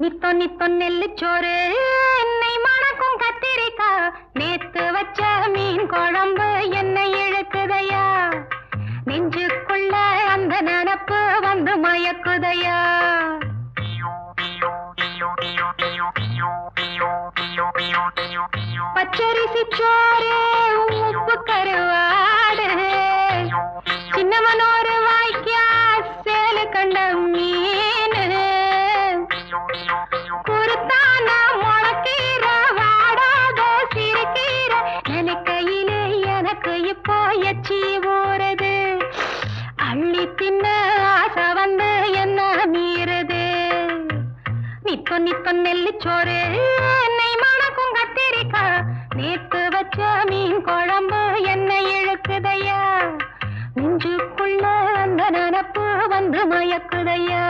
நித்தோ நித்தோ நெல்லுச்சோறு என்னை மணக்கும் கத்திரிக்கா நேத்து வச்ச மீன் குழம்பு என்னை இழுக்குதையா நெஞ்சுக்குள்ள அந்த நினப்பு வந்து மயக்குதையா பச்சரிசி சோறு உப்பு கருவாடு சின்னமனோரு வாய்க்கா சேலு கண்ட மீன் குருத்தான முளக்கீர வாடாத சிறுகீர நினைக்கையிலே எனக்கு இப்போ எச்சி ஊறுது அள்ளி தின்ன ஆசை வந்து என்ன மீறுது நித்தோ நித்தோ நெல்லுச்சோறு என்னை மணக்கும் கத்திரிக்கா நேத்து வச்ச மீன் குழம்பு என்னை இழுக்குதையா நெஞ்சுக்குள்ள அந்த நினப்பு வந்து மயக்குதையா